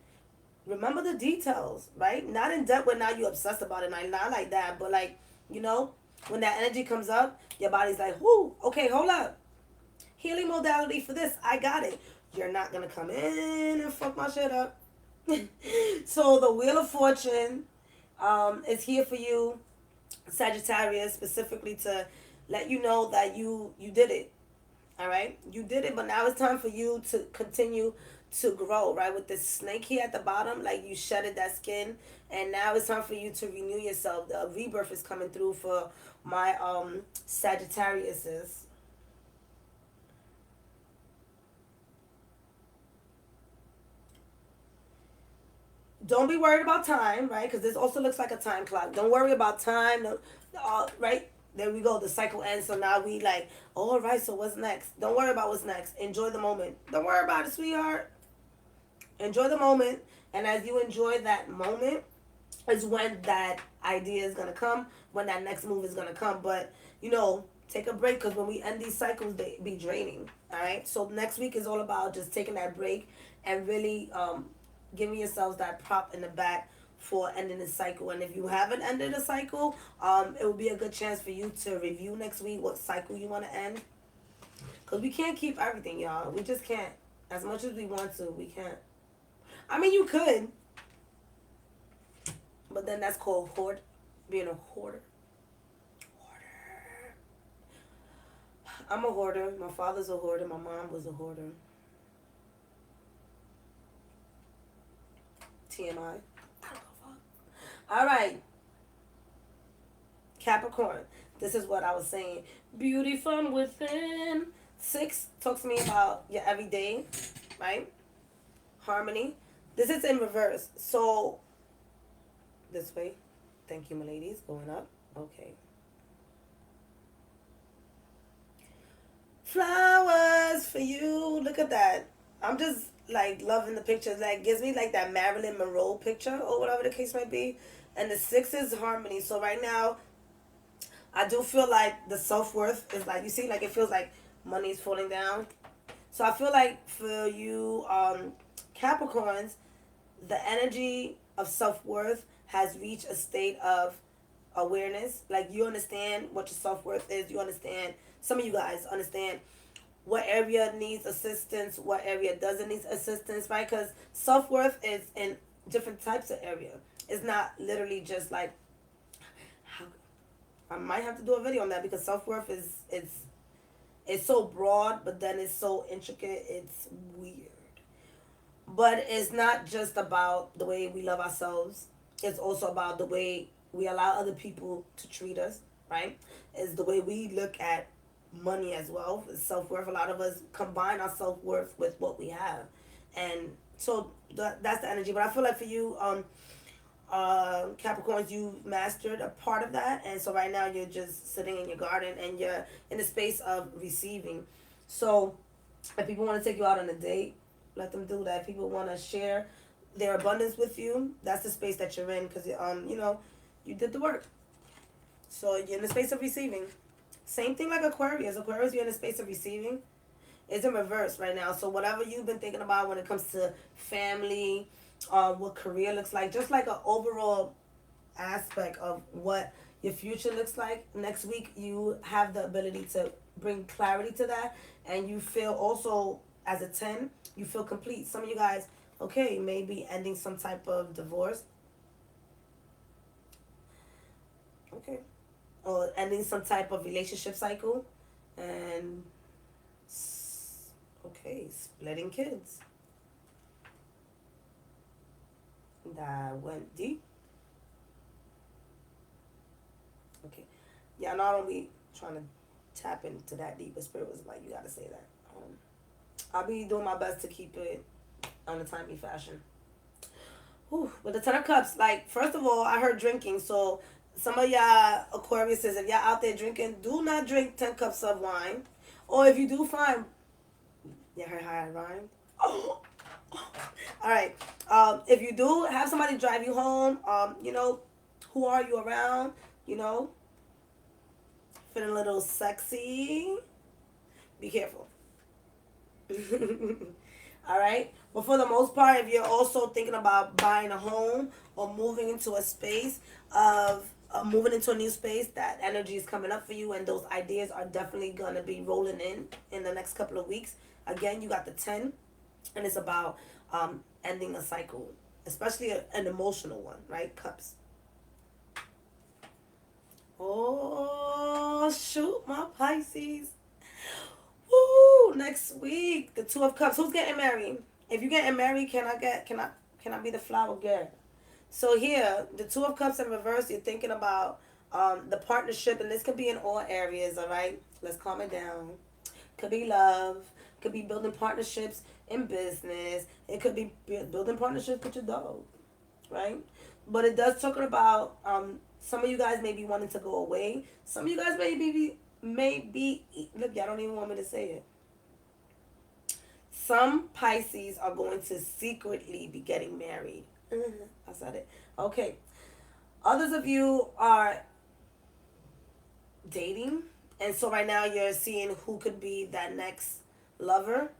Remember the details, right? Not in depth when now you obsessed about it, not like that, but like, you know, when that energy comes up, your body's like, whoo, okay, hold up. Healing modality for this, I got it. You're not gonna come in and fuck my shit up. So the Wheel of Fortune is here for you, Sagittarius, specifically to let you know that you did it. All right, you did it, but now it's time for you to continue to grow, right? With this snake here at the bottom, like you shedded that skin, and now it's time for you to renew yourself. The rebirth is coming through for my Sagittariuses. Don't be worried about time, right? Because this also looks like a time clock. Don't worry about time, no, right? There we go. The cycle ends, so now we like, oh, all right. So what's next? Don't worry about what's next. Enjoy the moment. Don't worry about it, sweetheart. Enjoy the moment, and as you enjoy that moment, is when that idea is gonna come. When that next move is gonna come. But you know, take a break because when we end these cycles, they be draining. All right. So next week is all about just taking that break and really giving yourselves that prop in the back for ending the cycle. And if you haven't ended a cycle, it will be a good chance for you to review next week what cycle you want to end. Because we can't keep everything, y'all. We just can't. As much as we want to, we can't. I mean, you could. But then that's called being a hoarder. Hoarder. I'm a hoarder. My father's a hoarder. My mom was a hoarder. TMI. All right. Capricorn. This is what I was saying. Beauty from within. 6 talks to me about your everyday, right? Harmony. This is in reverse. So, this way. Thank you, my ladies. Going up. Okay. Flowers for you. Look at that. I'm just like loving the pictures. Like gives me like that Marilyn Monroe picture or whatever the case might be. And the 6 is harmony. So right now, I do feel like the self-worth is like, you see, like it feels like money's falling down. So I feel like for you Capricorns, the energy of self-worth has reached a state of awareness. Like, you understand what your self-worth is. You understand, some of you guys understand what area needs assistance, what area doesn't need assistance, right? Because self-worth is in different types of area. It's not literally just like, how, I might have to do a video on that, because self-worth is, it's so broad, but then it's so intricate, it's weird. But it's not just about the way we love ourselves. It's also about the way we allow other people to treat us, right? It's the way we look at money as well. Self-worth. A lot of us combine our self-worth with what we have. And so that's the energy. But I feel like for you, Capricorns, you mastered a part of that. And so right now you're just sitting in your garden and you're in the space of receiving. So if people want to take you out on a date, let them do that. If people want to share their abundance with you, that's the space that you're in, because you know, you did the work. So you're in the space of receiving. Same thing like Aquarius. Aquarius, you're in the space of receiving. It's in reverse right now. So whatever you've been thinking about when it comes to family, what career looks like, just like an overall aspect of what your future looks like, next week you have the ability to bring clarity to that. And you feel also, as a 10, you feel complete. Some of you guys, okay, maybe ending some type of divorce. Okay. Or ending some type of relationship cycle. And, okay, splitting kids. That went deep. Okay. Yeah, not only trying to tap into that deep, but Spirit was like, you gotta say that. I'll be doing my best to keep it on a timely fashion. Whew. With the 10 of Cups, like, first of all, I heard drinking. So some of y'all Aquariuses, if y'all out there drinking, do not drink 10 cups of wine. Or if you do, fine. Yeah, heard how I rhymed? Oh. All right. If you do, have somebody drive you home. You know, who are you around? You know, feeling a little sexy. Be careful. All right. But for the most part, if you're also thinking about buying a home or moving into a space of moving into a new space, that energy is coming up for you, and those ideas are definitely going to be rolling in the next couple of weeks. Again, you got the 10, and it's about ending a cycle, especially an emotional one, right? Cups. Oh, shoot, my Pisces. Woo! Next week, the 2 of Cups. Who's getting married? If you're getting married, can I be the flower girl? So here, the 2 of Cups in reverse. You're thinking about the partnership, and this could be in all areas. All right, let's calm it down. Could be love. Could be building partnerships in business. It could be building partnerships with your dog, right? But it does talk about some of you guys may be wanting to go away. Some of you guys maybe look, y'all don't even want me to say it. Some Pisces are going to secretly be getting married. I said it. Okay. Others of you are dating, and so right now you're seeing who could be that next lover.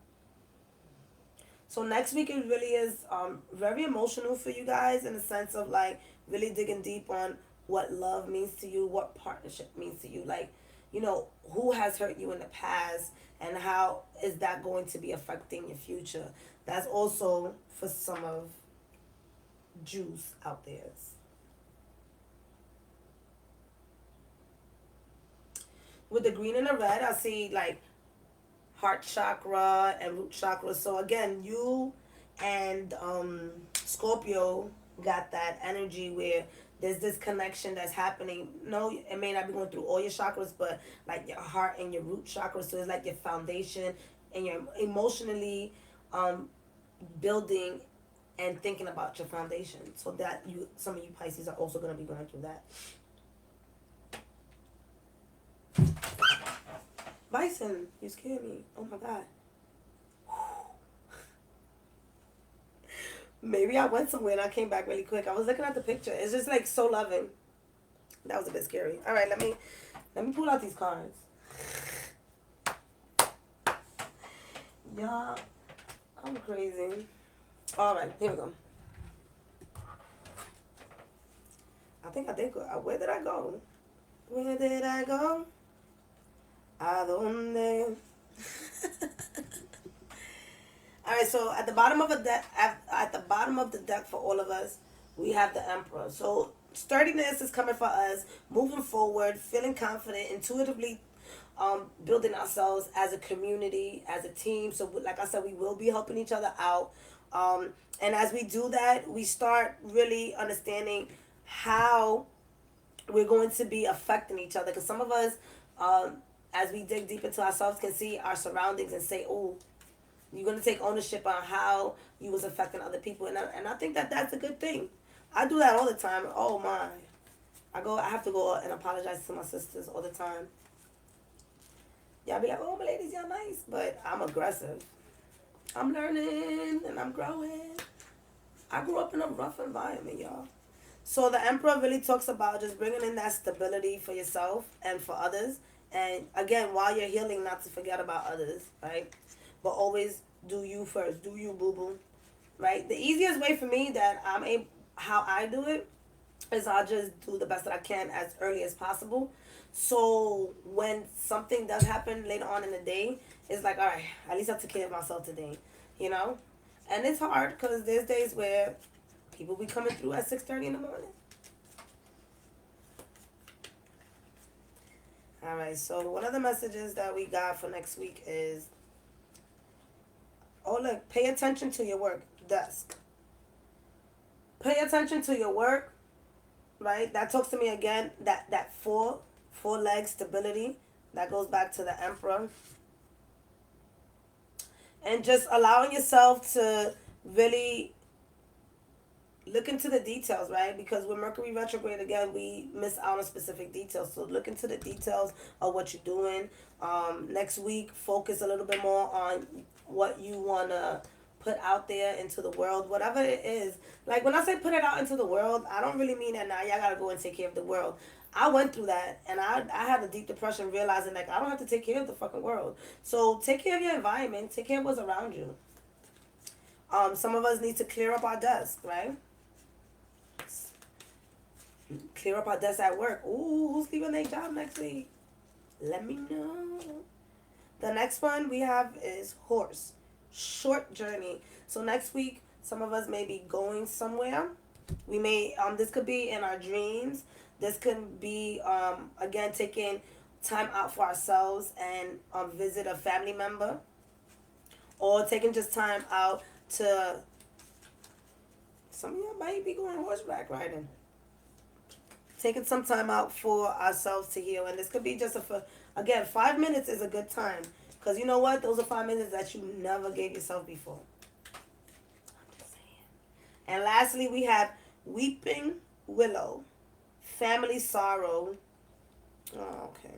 So next week it really is very emotional for you guys, in the sense of like really digging deep on what love means to you, what partnership means to you. Like, you know, who has hurt you in the past, and how is that going to be affecting your future? That's also for some of Jews out there. With the green and the red, I see like heart chakra and root chakra. So again, you and Scorpio got that energy where there's this connection that's happening. No, it may not be going through all your chakras, but like your heart and your root chakra. So it's like your foundation, and you're emotionally building and thinking about your foundation. So that some of you Pisces are also going to be going through that. Bison, you scared me. Oh my God. Maybe I went somewhere and I came back really quick. I was looking at the picture. It's just like so loving. That was a bit scary. All right, let me pull out these cards. Y'all, I'm crazy. All right, here we go. I think I did go. Where did I go? Where did I go? ¿A dónde? All right, so at the bottom of a deck, at the bottom of the deck for all of us, we have the Emperor. So sturdiness is coming for us, moving forward, feeling confident, intuitively building ourselves as a community, as a team. So like I said, we will be helping each other out. And as we do that, we start really understanding how we're going to be affecting each other. Because some of us, as we dig deep into ourselves, can see our surroundings and say, oh, you're going to take ownership on how you was affecting other people. And I think that that's a good thing. I do that all the time. Oh, my. I have to go and apologize to my sisters all the time. Y'all be like, oh, my ladies, y'all nice. But I'm aggressive. I'm learning and I'm growing. I grew up in a rough environment, y'all. So the Emperor really talks about just bringing in that stability for yourself and for others. And again, while you're healing, not to forget about others, right? But always do you first. Do you, boo-boo. Right? The easiest way for me how I do it is I'll just do the best that I can as early as possible. So when something does happen later on in the day, it's like, all right, at least I took care of myself today, you know? And it's hard because there's days where people be coming through at 6:30 in the morning. All right, so one of the messages that we got for next week is, oh, look, pay attention to your work desk. Pay attention to your work, right? That talks to me again, that four leg stability. That goes back to the Emperor. And just allowing yourself to really look into the details, right? Because with Mercury retrograde, again, we miss out on specific details. So look into the details of what you're doing. Next week, focus a little bit more on what you want to put out there into the world, whatever it is. Like when I say put it out into the world, I don't really mean that now y'all got to go and take care of the world. I went through that, and I had a deep depression realizing, like, I don't have to take care of the fucking world. So take care of your environment. Take care of what's around you. Some of us need to clear up our desk, right? Clear up our desk at work. Ooh, who's leaving their job next week? Let me know. The next one we have is horse. Short journey. So next week, some of us may be going somewhere. We may, this could be in our dreams. This could be, again, taking time out for ourselves and visit a family member. Or taking just time out to, some of y'all might be going horseback riding. Taking some time out for ourselves to heal. And this could be just again, 5 minutes is a good time. Because you know what? Those are 5 minutes that you never gave yourself before. I'm just saying. And lastly, we have weeping willow. Family sorrow. Oh, okay.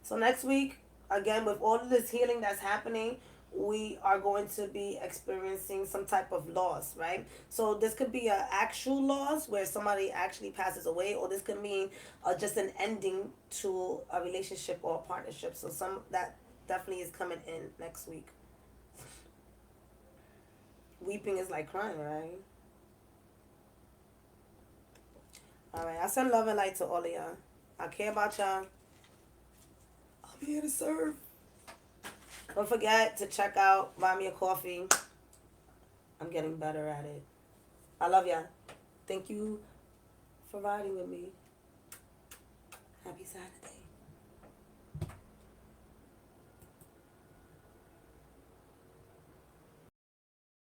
So next week, again, with all of this healing that's happening, we are going to be experiencing some type of loss, right? So this could be an actual loss where somebody actually passes away, or this could mean just an ending to a relationship or a partnership. So that definitely is coming in next week. Weeping is like crying, right? All right, I send love and light to all of y'all. I care about y'all. I'm here to serve. Don't forget to check out Buy Me a Coffee. I'm getting better at it. I love y'all. Thank you for riding with me. Happy Saturday.